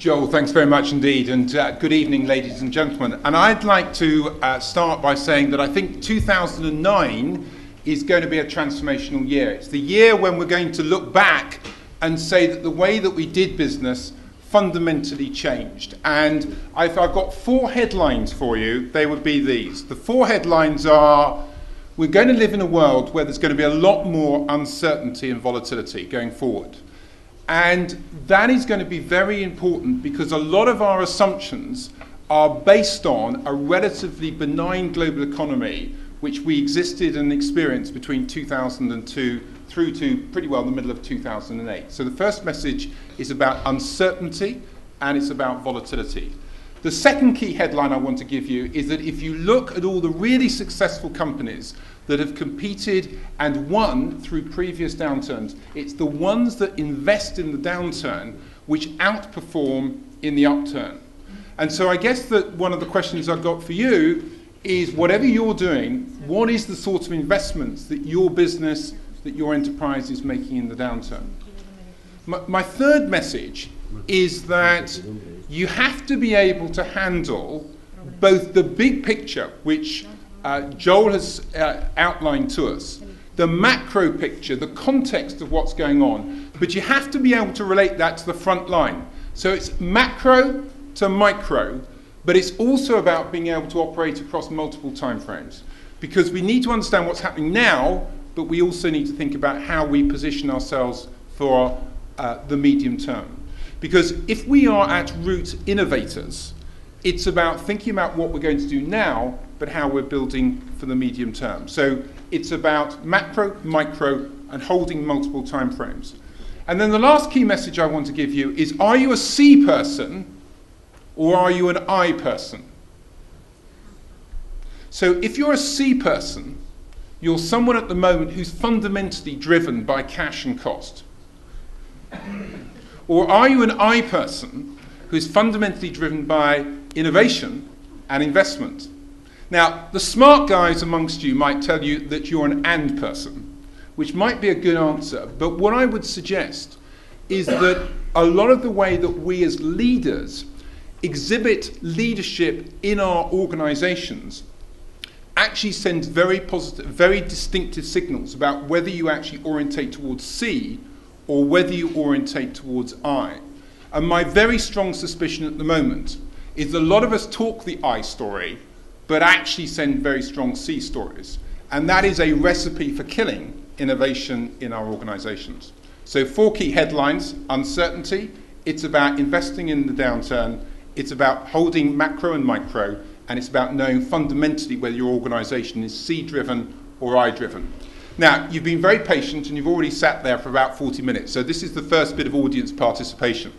Joel, thanks very much indeed, and good evening, ladies and gentlemen. And I'd like to start by saying that I think 2009 is going to be a transformational year. It's the year when we're going to look back and say that the way that we did business fundamentally changed. And if I've got four headlines for you, they would be these. The four headlines are: we're going to live in a world where there's going to be a lot more uncertainty and volatility going forward. And that is going to be very important because a lot of our assumptions are based on a relatively benign global economy which we existed and experienced between 2002 through to pretty well the middle of 2008. So the first message is about uncertainty and it's about volatility. The second key headline I want to give you is that if you look at all the really successful companies that have competed and won through previous downturns, it's the ones that invest in the downturn which outperform in the upturn. And so I guess that one of the questions I've got for you is, whatever you're doing, what is the sort of investments that your business, that your enterprise is making in the downturn? My third message is that you have to be able to handle both the big picture, which Joel has outlined to us, the macro picture, the context of what's going on, but you have to be able to relate that to the front line. So it's macro to micro, but it's also about being able to operate across multiple timeframes, because we need to understand what's happening now, but we also need to think about how we position ourselves for the medium term. Because if we are at root innovators, it's about thinking about what we're going to do now, but how we're building for the medium term. So it's about macro, micro, and holding multiple timeframes. And then the last key message I want to give you is, are you a C person or are you an I person? So if you're a C person, you're someone at the moment who's fundamentally driven by cash and cost. Or are you an I person who's fundamentally driven by innovation and investment? Now, the smart guys amongst you might tell you that you're an and person, which might be a good answer. But what I would suggest is that a lot of the way that we as leaders exhibit leadership in our organizations actually sends very positive, very distinctive signals about whether you actually orientate towards C or whether you orientate towards I. And my very strong suspicion at the moment is a lot of us talk the I story, but actually send very strong C stories. And that is a recipe for killing innovation in our organizations. So four key headlines: uncertainty, it's about investing in the downturn, it's about holding macro and micro, and it's about knowing fundamentally whether your organization is C-driven or I-driven. Now, you've been very patient and you've already sat there for about 40 minutes. So this is the first bit of audience participation.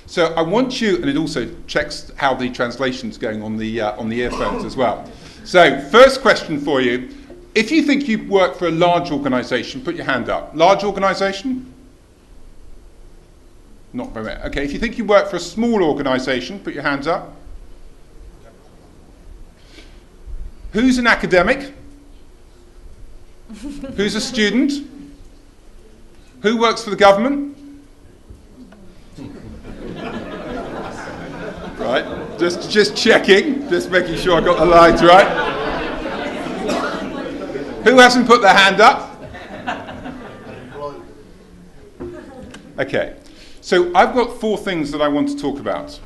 So I want you, and it also checks how the translation's going on the earphones as well. So first question for you: if you think you work for a large organization, put your hand up. Large organization? Not very much. Okay, if you think you work for a small organization, put your hands up. Who's an academic? Who's a student? Who works for the government? Right, just checking, just making sure I got the lines right. Who hasn't put their hand up? Okay, so I've got four things that I want to talk about.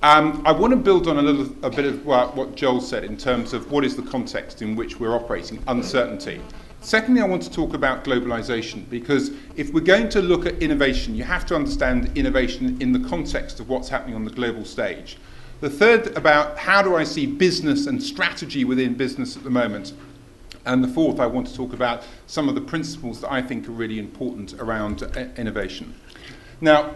I want to build on a bit of what Joel said in terms of what is the context in which we're operating, uncertainty. Secondly, I want to talk about globalization, because if we're going to look at innovation, you have to understand innovation in the context of what's happening on the global stage. The third, about how do I see business and strategy within business at the moment. And the fourth, I want to talk about some of the principles that I think are really important around innovation. Now,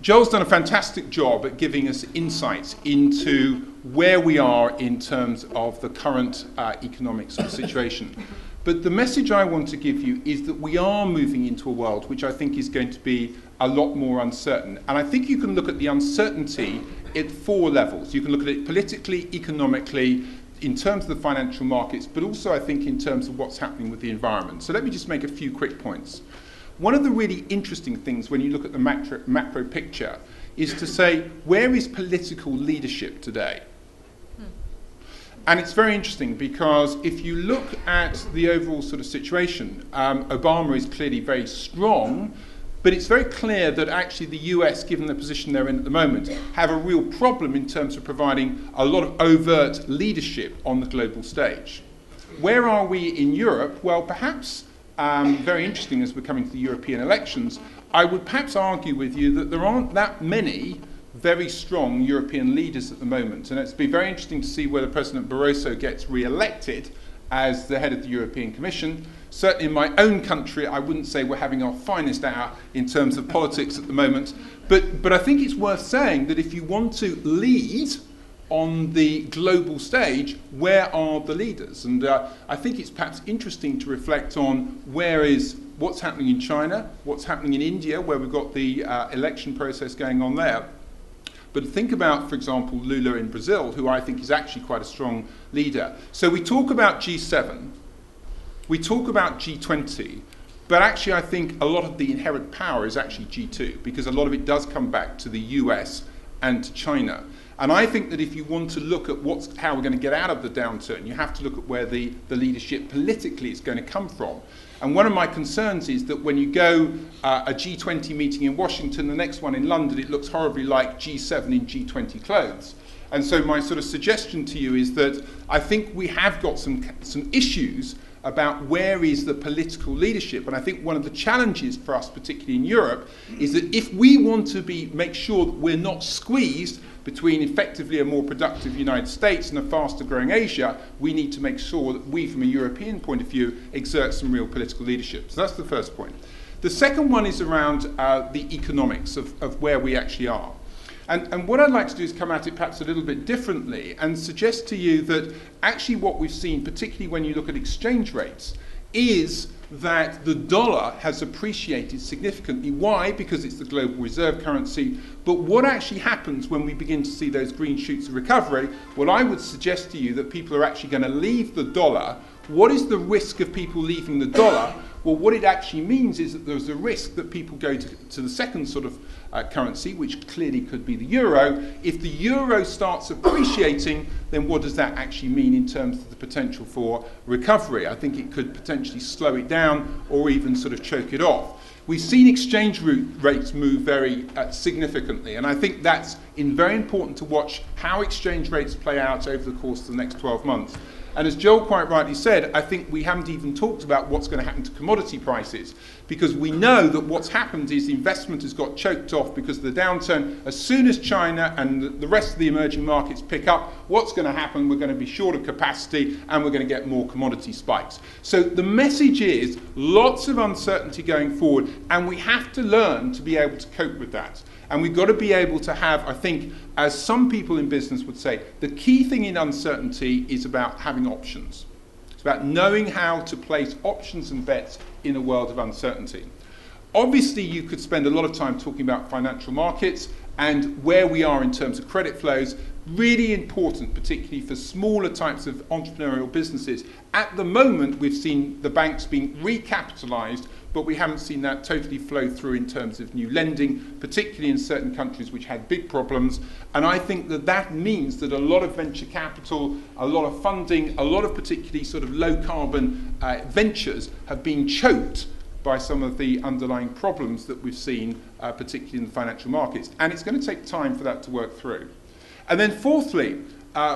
Joel's done a fantastic job at giving us insights into where we are in terms of the current economic sort of situation. But the message I want to give you is that we are moving into a world which I think is going to be a lot more uncertain. And I think you can look at the uncertainty at four levels. You can look at it politically, economically, in terms of the financial markets, but also I think in terms of what's happening with the environment. So let me just make a few quick points. One of the really interesting things when you look at the macro picture is to say, where is political leadership today? And it's very interesting because if you look at the overall sort of situation, Obama is clearly very strong, but it's very clear that actually the US, given the position they're in at the moment, have a real problem in terms of providing a lot of overt leadership on the global stage. Where are we in Europe? Well, perhaps, very interesting as we're coming to the European elections, I would perhaps argue with you that there aren't that many very strong European leaders at the moment. And it's been very interesting to see whether President Barroso gets re-elected as the head of the European Commission. Certainly in my own country, I wouldn't say we're having our finest hour in terms of politics at the moment. But I think it's worth saying that if you want to lead on the global stage, where are the leaders? And I think it's perhaps interesting to reflect on what's happening in China, what's happening in India, where we've got the election process going on there. But think about, for example, Lula in Brazil, who I think is actually quite a strong leader. So we talk about G7, we talk about G20, but actually I think a lot of the inherent power is actually G2, because a lot of it does come back to the US and to China. And I think that if you want to look at how we're going to get out of the downturn, you have to look at where the leadership politically is going to come from. And one of my concerns is that when you go a G20 meeting in Washington, the next one in London, it looks horribly like G7 in G20 clothes. And so my sort of suggestion to you is that I think we have got some issues about where is the political leadership. And I think one of the challenges for us, particularly in Europe, is that if we want to make sure that we're not squeezed between effectively a more productive United States and a faster growing Asia, we need to make sure that we, from a European point of view, exert some real political leadership. So that's the first point. The second one is around the economics of where we actually are. And what I'd like to do is come at it perhaps a little bit differently and suggest to you that actually what we've seen, particularly when you look at exchange rates, is that the dollar has appreciated significantly. Why? Because it's the global reserve currency. But what actually happens when we begin to see those green shoots of recovery? Well, I would suggest to you that people are actually going to leave the dollar. What is the risk of people leaving the dollar? Well, what it actually means is that there's a risk that people go to the second sort of currency, which clearly could be the euro. If the euro starts appreciating, then what does that actually mean in terms of the potential for recovery? I think it could potentially slow it down or even sort of choke it off. We've seen exchange rates move very significantly, and I think that's very important to watch how exchange rates play out over the course of the next 12 months. And as Joel quite rightly said, I think we haven't even talked about what's going to happen to commodity prices, because we know that what's happened is investment has got choked off because of the downturn. As soon as China and the rest of the emerging markets pick up, what's going to happen? We're going to be short of capacity and we're going to get more commodity spikes. So the message is lots of uncertainty going forward, and we have to learn to be able to cope with that. And we've got to be able to have, I think, as some people in business would say, the key thing in uncertainty is about having options. It's about knowing how to place options and bets in a world of uncertainty. Obviously, you could spend a lot of time talking about financial markets and where we are in terms of credit flows. Really important, particularly for smaller types of entrepreneurial businesses. At the moment, we've seen the banks being recapitalised, but we haven't seen that totally flow through in terms of new lending, particularly in certain countries which had big problems. And I think that means that a lot of venture capital, a lot of funding, a lot of particularly sort of low carbon ventures have been choked by some of the underlying problems that we've seen, particularly in the financial markets. And it's going to take time for that to work through. And then fourthly,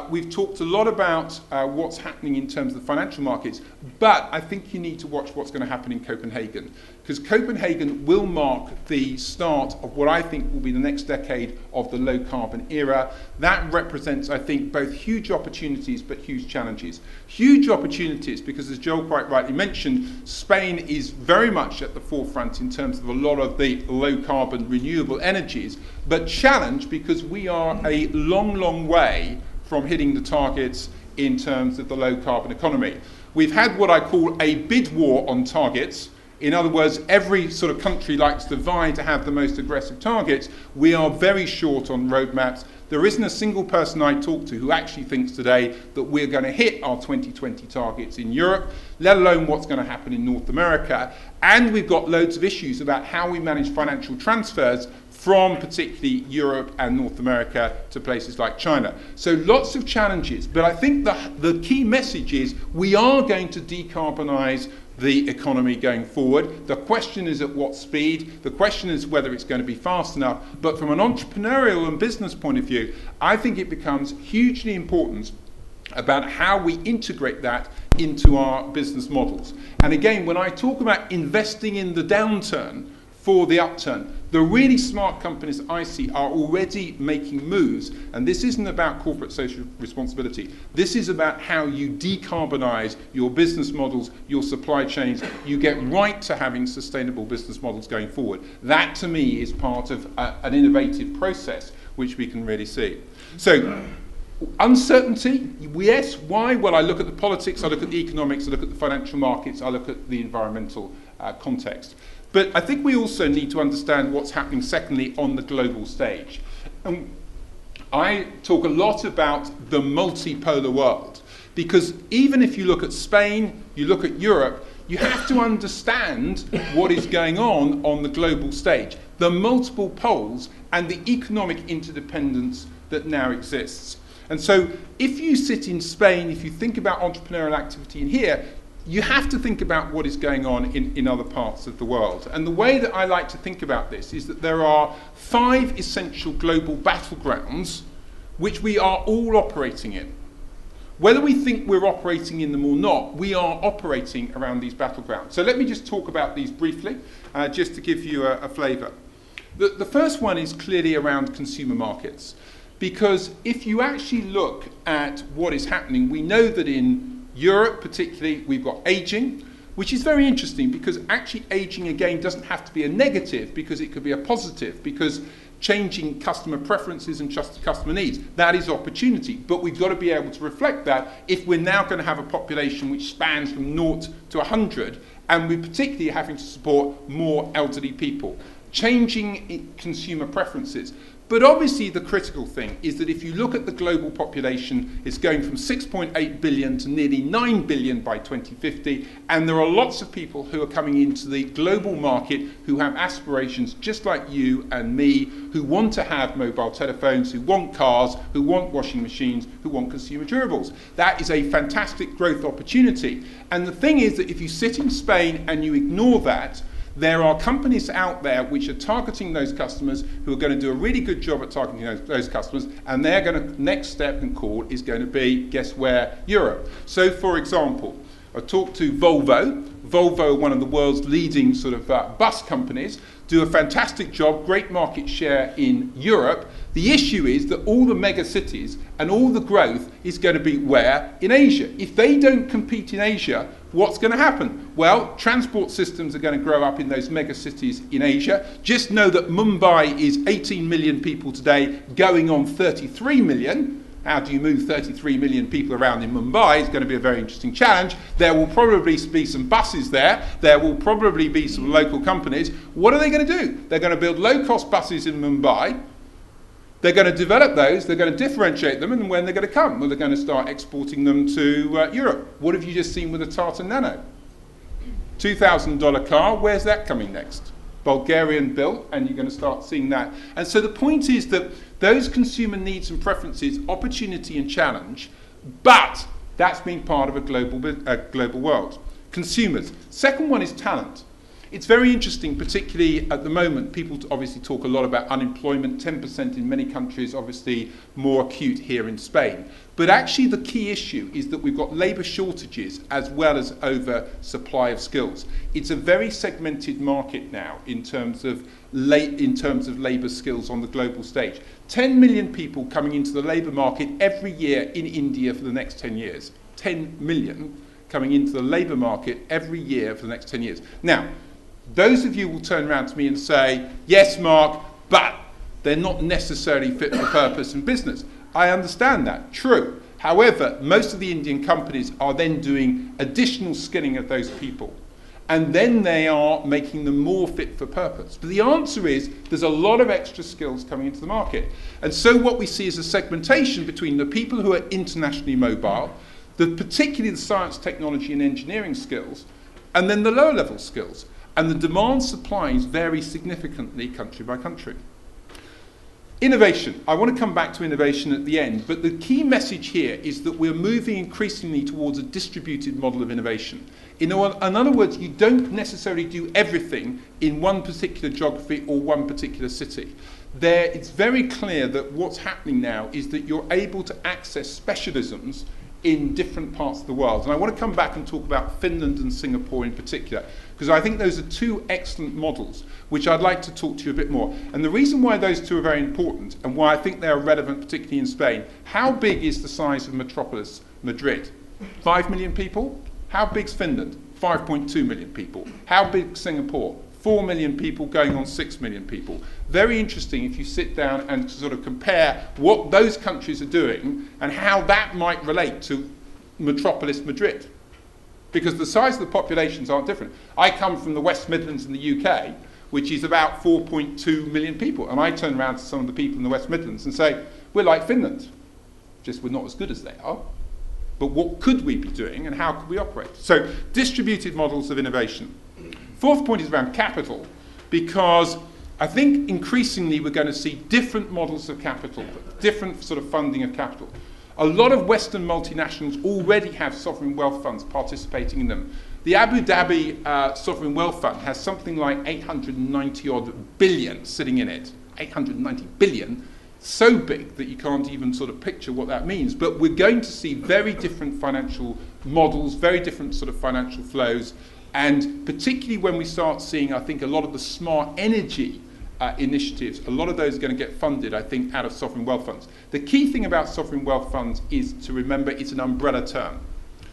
we've talked a lot about what's happening in terms of the financial markets, but I think you need to watch what's going to happen in Copenhagen, because Copenhagen will mark the start of what I think will be the next decade of the low carbon era. That represents, I think, both huge opportunities but huge challenges. Huge opportunities because, as Joel quite rightly mentioned, Spain is very much at the forefront in terms of a lot of the low carbon renewable energies, but challenge because we are a long, long way from hitting the targets in terms of the low carbon economy. We've had what I call a bid war on targets. In other words, every sort of country likes to vie to have the most aggressive targets. We are very short on roadmaps. There isn't a single person I talk to who actually thinks today that we're going to hit our 2020 targets in Europe, let alone what's going to happen in North America. And we've got loads of issues about how we manage financial transfers from particularly Europe and North America to places like China. So lots of challenges, but I think the key message is we are going to decarbonise the economy going forward. The question is at what speed, the question is whether it's going to be fast enough, but from an entrepreneurial and business point of view, I think it becomes hugely important about how we integrate that into our business models. And again, when I talk about investing in the downturn for the upturn, the really smart companies I see are already making moves, and this isn't about corporate social responsibility. This is about how you decarbonise your business models, your supply chains. You get right to having sustainable business models going forward. That, to me, is part of an innovative process which we can really see. So, uncertainty, yes. Why? Well, I look at the politics, I look at the economics, I look at the financial markets, I look at the environmental context. But I think we also need to understand what's happening, secondly, on the global stage. I talk a lot about the multipolar world, because even if you look at Spain, you look at Europe, you have to understand what is going on the global stage, the multiple poles and the economic interdependence that now exists. And so if you sit in Spain, if you think about entrepreneurial activity in here, you have to think about what is going on in other parts of the world. And the way that I like to think about this is that there are 5 essential global battlegrounds which we are all operating in. Whether we think we're operating in them or not, we are operating around these battlegrounds. So let me just talk about these briefly, just to give you a flavour. The first one is clearly around consumer markets. Because if you actually look at what is happening, we know that in Europe particularly, we've got ageing, which is very interesting because actually ageing again doesn't have to be a negative, because it could be a positive, because changing customer preferences and just customer needs, that is opportunity. But we've got to be able to reflect that if we're now going to have a population which spans from 0 to 100, and we're particularly having to support more elderly people. Changing consumer preferences. But obviously the critical thing is that if you look at the global population, it's going from 6.8 billion to nearly 9 billion by 2050, and there are lots of people who are coming into the global market who have aspirations just like you and me, who want to have mobile telephones, who want cars, who want washing machines, who want consumer durables. That is a fantastic growth opportunity. And the thing is that if you sit in Spain and you ignore that, there are companies out there which are targeting those customers, who are going to do a really good job at targeting those customers, and they're going to, next step and call is going to be, guess where? Europe. So for example, I talked to Volvo. Volvo, one of the world's leading sort of bus companies, do a fantastic job, great market share in Europe. The issue is that all the mega cities and all the growth is going to be where? In Asia. If they don't compete in Asia, what's going to happen? Well, transport systems are going to grow up in those mega cities in Asia. Just know that Mumbai is 18 million people today, going on 33 million. How do you move 33 million people around in Mumbai? It's going to be a very interesting challenge. There will probably be some buses there. There will probably be some local companies. What are they going to do? They're going to build low-cost buses in Mumbai. They're going to develop those. They're going to differentiate them. And when they're going to come? Well, they're going to start exporting them to Europe. What have you just seen with the Tata Nano? $2,000 car. Where's that coming next? Bulgarian built, and you're going to start seeing that. And so the point is that those consumer needs and preferences, opportunity and challenge, but that's being part of a global world. Consumers. Second one is talent. It's very interesting, particularly at the moment, people obviously talk a lot about unemployment, 10% in many countries, obviously more acute here in Spain. But actually the key issue is that we've got labour shortages as well as oversupply of skills. It's a very segmented market now in terms of labour skills on the global stage. 10 million people coming into the labour market every year in India for the next 10 years. 10 million coming into the labour market every year for the next 10 years. Now, those of you will turn around to me and say, yes, Mark, but they're not necessarily fit for purpose in business. I understand that, true. However, most of the Indian companies are then doing additional skilling of those people, and then they are making them more fit for purpose. But the answer is there's a lot of extra skills coming into the market. And so what we see is a segmentation between the people who are internationally mobile, particularly the science, technology and engineering skills, and then the lower level skills. And the demand supplies vary significantly country by country. Innovation. I want to come back to innovation at the end, but the key message here is that we're moving increasingly towards a distributed model of innovation. In other words, you don't necessarily do everything in one particular geography or one particular city. It's very clear that what's happening now is that you're able to access specialisms in different parts of the world. And I want to come back and talk about Finland and Singapore in particular, because I think those are two excellent models, which I'd like to talk to you a bit more. And the reason why those two are very important, and why I think they are relevant, particularly in Spain, how big is the size of metropolis Madrid? 5 million people? How big's Finland? 5.2 million people. How big's Singapore? 4 million people going on 6 million people. Very interesting if you sit down and sort of compare what those countries are doing and how that might relate to metropolis Madrid. Because the size of the populations aren't different. I come from the West Midlands in the UK, which is about 4.2 million people. And I turn around to some of the people in the West Midlands and say, we're like Finland, just we're not as good as they are. But what could we be doing and how could we operate? So distributed models of innovation. Fourth point is around capital, because I think increasingly we're going to see different models of capital, different sort of funding of capital. A lot of Western multinationals already have sovereign wealth funds participating in them. The Abu Dhabi Sovereign Wealth Fund has something like 890 odd billion sitting in it. 890 billion, so big that you can't even sort of picture what that means. But we're going to see very different financial models, very different sort of financial flows. And particularly when we start seeing, I think, a lot of the smart energy initiatives, a lot of those are going to get funded, I think, out of sovereign wealth funds. The key thing about sovereign wealth funds is to remember it's an umbrella term.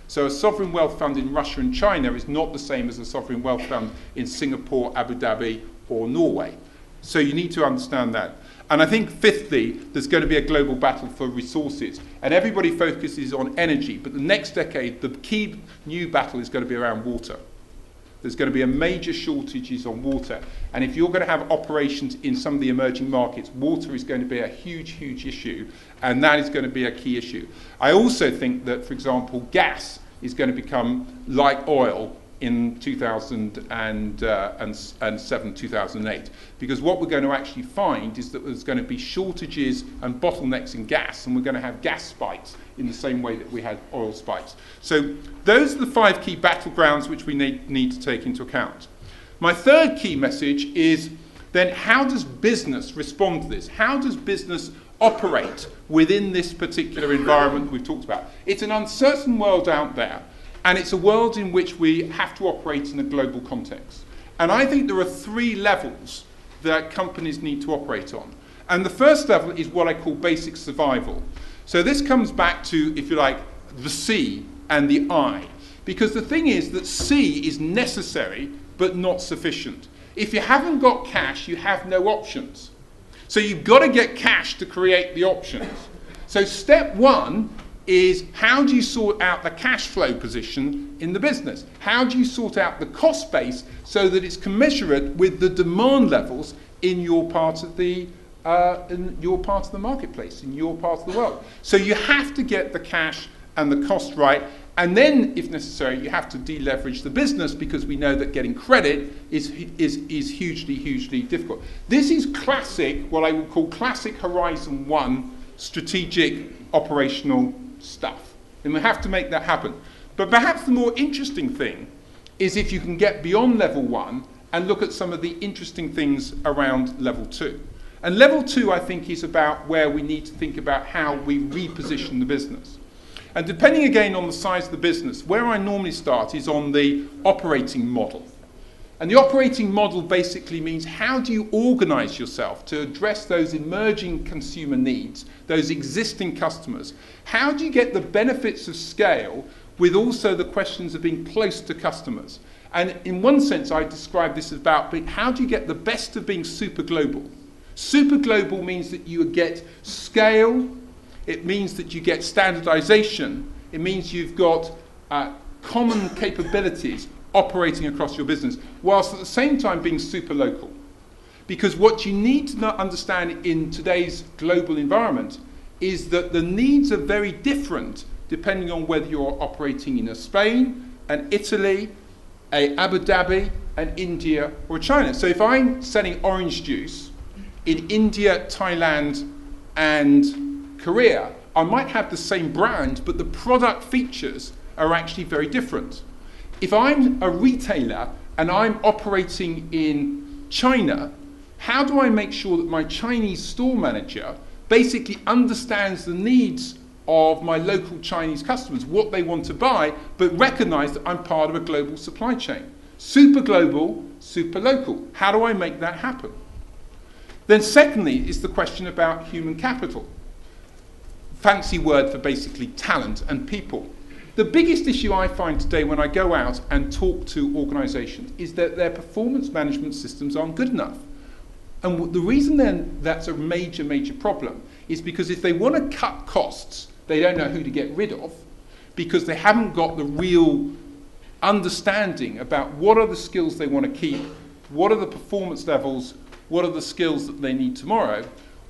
So a sovereign wealth fund in Russia and China is not the same as a sovereign wealth fund in Singapore, Abu Dhabi, or Norway. So you need to understand that. And I think, fifthly, there's going to be a global battle for resources. And everybody focuses on energy, but the next decade, the key new battle is going to be around water. There's going to be a major shortages on water. And if you're going to have operations in some of the emerging markets, water is going to be a huge, huge issue. And that is going to be a key issue. I also think that, for example, gas is going to become like oil in 2007, 2008. Because what we're going to actually find is that there's going to be shortages and bottlenecks in gas, and we're going to have gas spikes in the same way that we had oil spikes. So those are the 5 key battlegrounds which we need to take into account. My third key message is then how does business respond to this? How does business operate within this particular environment we've talked about? It's an uncertain world out there, and it's a world in which we have to operate in a global context. And I think there are 3 levels that companies need to operate on. And the first level is what I call basic survival. So this comes back to, if you like, the C and the I. Because the thing is that C is necessary but not sufficient. If you haven't got cash, you have no options. So you've got to get cash to create the options. So step 1 is how do you sort out the cash flow position in the business? How do you sort out the cost base so that it's commensurate with the demand levels in your part of the marketplace, in your part of the world? So you have to get the cash and the cost right, and then, if necessary, you have to deleverage the business, because we know that getting credit is hugely, hugely difficult. This is classic, what I would call classic Horizon 1 strategic operational stuff. And we have to make that happen. But perhaps the more interesting thing is if you can get beyond level 1 and look at some of the interesting things around level 2. And level 2, I think, is about where we need to think about how we reposition the business. And depending again on the size of the business, where I normally start is on the operating model. And the operating model basically means how do you organize yourself to address those emerging consumer needs, those existing customers? How do you get the benefits of scale with also the questions of being close to customers? And in one sense, I describe this as about how do you get the best of being super global? Super global means that you get scale, it means that you get standardization, it means you've got common capabilities operating across your business, whilst at the same time being super local. Because what you need to understand in today's global environment is that the needs are very different depending on whether you're operating in a Spain, an Italy, a Abu Dhabi, an India, or China. So if I'm selling orange juice in India, Thailand, and Korea, I might have the same brand, but the product features are actually very different. If I'm a retailer and I'm operating in China, how do I make sure that my Chinese store manager basically understands the needs of my local Chinese customers, what they want to buy, but recognize that I'm part of a global supply chain? Super global, super local. How do I make that happen? Then secondly is the question about human capital. Fancy word for basically talent and people. The biggest issue I find today when I go out and talk to organizations is that their performance management systems aren't good enough. And the reason then that's a major, major problem is because if they want to cut costs, they don't know who to get rid of, because they haven't got the real understanding about what are the skills they want to keep, what are the performance levels, what are the skills that they need tomorrow,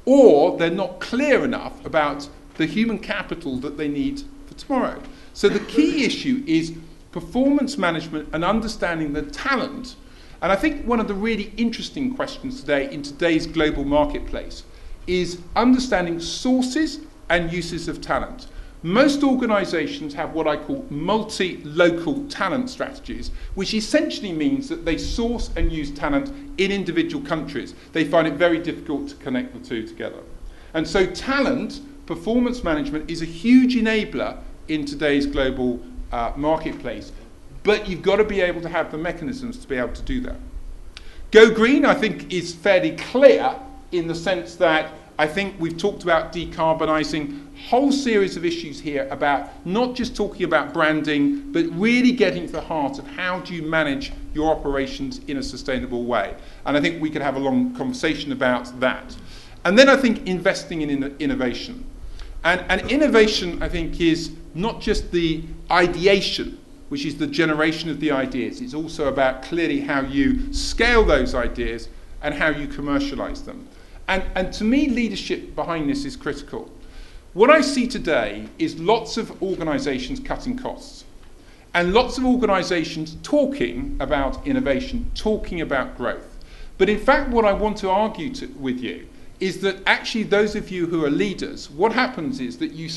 or they're not clear enough about the human capital that they need for tomorrow. So the key issue is performance management and understanding the talent. And I think one of the really interesting questions today in today's global marketplace is understanding sources and uses of talent. Most organizations have what I call multi-local talent strategies, which essentially means that they source and use talent in individual countries. They find it very difficult to connect the two together. And so talent, performance management, is a huge enabler in today's global marketplace. But you've got to be able to have the mechanisms to be able to do that. Go green, I think, is fairly clear in the sense that I think we've talked about decarbonising, whole series of issues here about not just talking about branding, but really getting to the heart of how do you manage your operations in a sustainable way. And I think we could have a long conversation about that. And then I think investing in innovation. And innovation, I think, is not just the ideation, which is the generation of the ideas. It's also about clearly how you scale those ideas and how you commercialise them. And to me, leadership behind this is critical. What I see today is lots of organisations cutting costs and lots of organisations talking about innovation, talking about growth. But in fact, what I want to argue with you is that actually those of you who are leaders, what happens is that you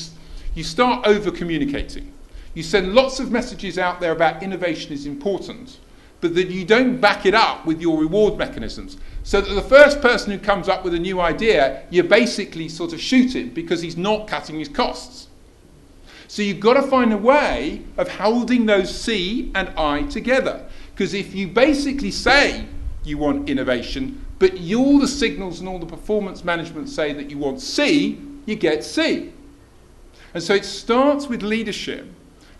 start over-communicating. You send lots of messages out there about innovation is important, but that you don't back it up with your reward mechanisms. So that the first person who comes up with a new idea, you basically sort of shoot him because he's not cutting his costs. So you've got to find a way of holding those C and I together. Because if you basically say you want innovation, but all the signals and all the performance management say that you want C, you get C. And so it starts with leadership,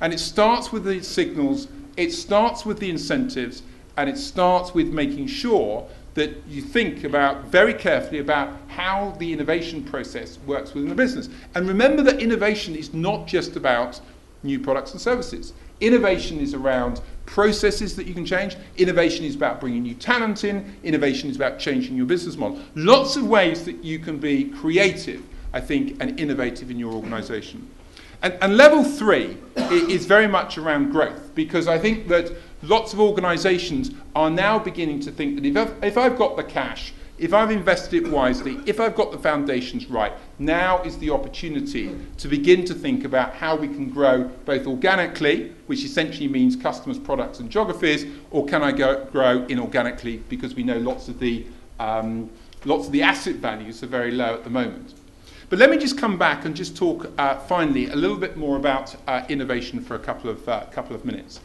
and it starts with the signals, it starts with the incentives, and it starts with making sure that you think about very carefully about how the innovation process works within the business. And remember that innovation is not just about new products and services. Innovation is around processes that you can change. Innovation is about bringing new talent in. Innovation is about changing your business model. Lots of ways that you can be creative, I think, and innovative in your organization. And level 3 is very much around growth, because I think that lots of organizations are now beginning to think that if I've got the cash, if I've invested it wisely, if I've got the foundations right, now is the opportunity to begin to think about how we can grow both organically, which essentially means customers, products and geographies, or can I grow inorganically, because we know lots of the asset values are very low at the moment. But let me just come back and just talk finally a little bit more about innovation for a couple of minutes.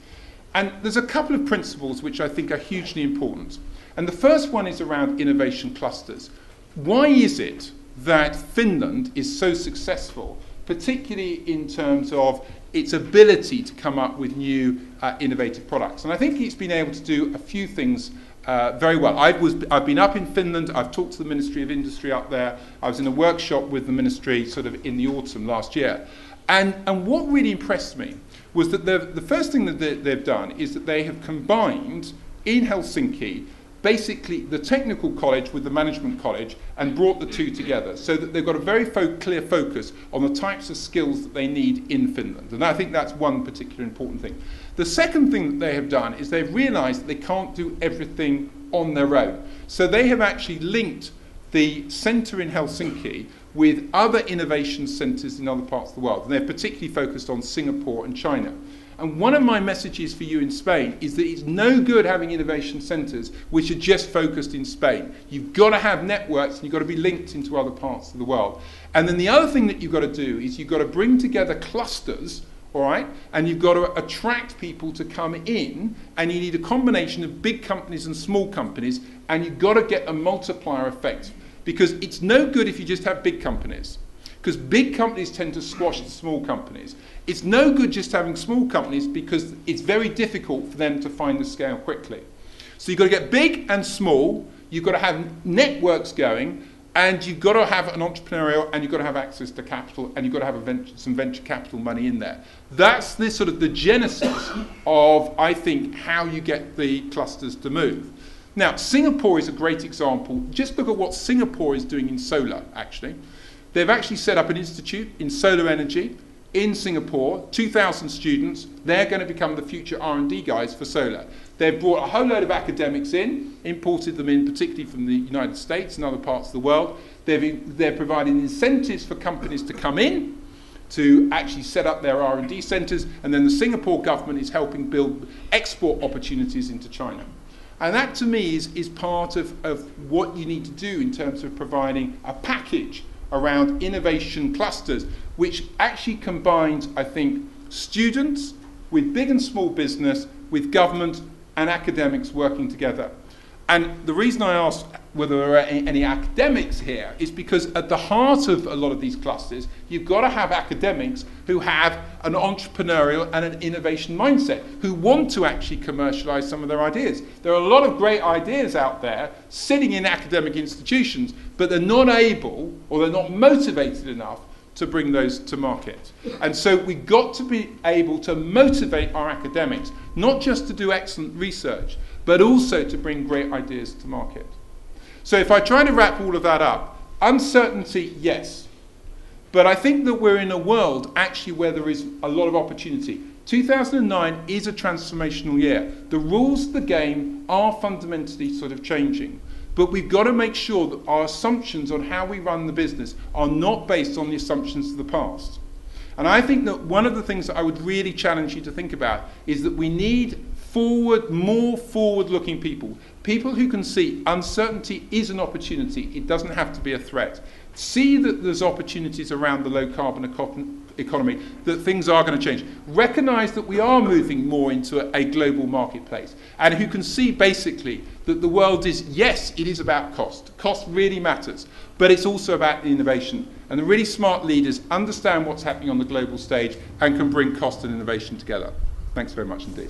And there's a couple of principles which I think are hugely important. And the first one is around innovation clusters. Why is it that Finland is so successful, particularly in terms of its ability to come up with new innovative products? And I think it's been able to do a few things very well. I've been up in Finland. I've talked to the Ministry of Industry up there. I was in a workshop with the ministry sort of in the autumn last year. And what really impressed me was that the first thing that they've done is that they have combined in Helsinki basically the technical college with the management college and brought the two together, so that they've got a very clear focus on the types of skills that they need in Finland. And I think that's one particular important thing. The second thing that they have done is they've realised that they can't do everything on their own. So they have actually linked the centre in Helsinki with other innovation centres in other parts of the world. And they're particularly focused on Singapore and China. And one of my messages for you in Spain is that it's no good having innovation centres which are just focused in Spain. You've got to have networks and you've got to be linked into other parts of the world. And then the other thing that you've got to do is you've got to bring together clusters, all right? And you've got to attract people to come in, and you need a combination of big companies and small companies, and you've got to get a multiplier effect. Because it's no good if you just have big companies, because big companies tend to squash the small companies. It's no good just having small companies because it's very difficult for them to find the scale quickly. So you've got to get big and small, you've got to have networks going, and you've got to have an entrepreneurial, and you've got to have access to capital, and you've got to have some venture capital money in there. That's this sort of the genesis of, I think, how you get the clusters to move. Now, Singapore is a great example. Just look at what Singapore is doing in solar, actually. They've actually set up an institute in solar energy in Singapore, 2,000 students. They're going to become the future R&D guys for solar. They've brought a whole load of academics in, imported them in particularly from the United States and other parts of the world. They're providing incentives for companies to come in, to actually set up their R&D centres, and then the Singapore government is helping build export opportunities into China. And that, to me, is part of what you need to do in terms of providing a package around innovation clusters, which actually combines, I think, students with big and small business, with government and academics working together. And the reason I asked whether there are any academics here is because at the heart of a lot of these clusters, you've got to have academics who have an entrepreneurial and an innovation mindset, who want to actually commercialize some of their ideas. There are a lot of great ideas out there sitting in academic institutions, but they're not able, or they're not motivated enough to bring those to market. And so we've got to be able to motivate our academics, not just to do excellent research, but also to bring great ideas to market. So if I try to wrap all of that up, uncertainty, yes. But I think that we're in a world actually where there is a lot of opportunity. 2009 is a transformational year. The rules of the game are fundamentally sort of changing. But we've got to make sure that our assumptions on how we run the business are not based on the assumptions of the past. And I think that one of the things that I would really challenge you to think about is that we need more forward-looking people. People who can see uncertainty is an opportunity. It doesn't have to be a threat. See that there's opportunities around the low-carbon economy, that things are going to change. Recognise that we are moving more into a global marketplace, and who can see basically that the world is, yes, it is about cost. Cost really matters, but it's also about innovation. And the really smart leaders understand what's happening on the global stage and can bring cost and innovation together. Thanks very much indeed.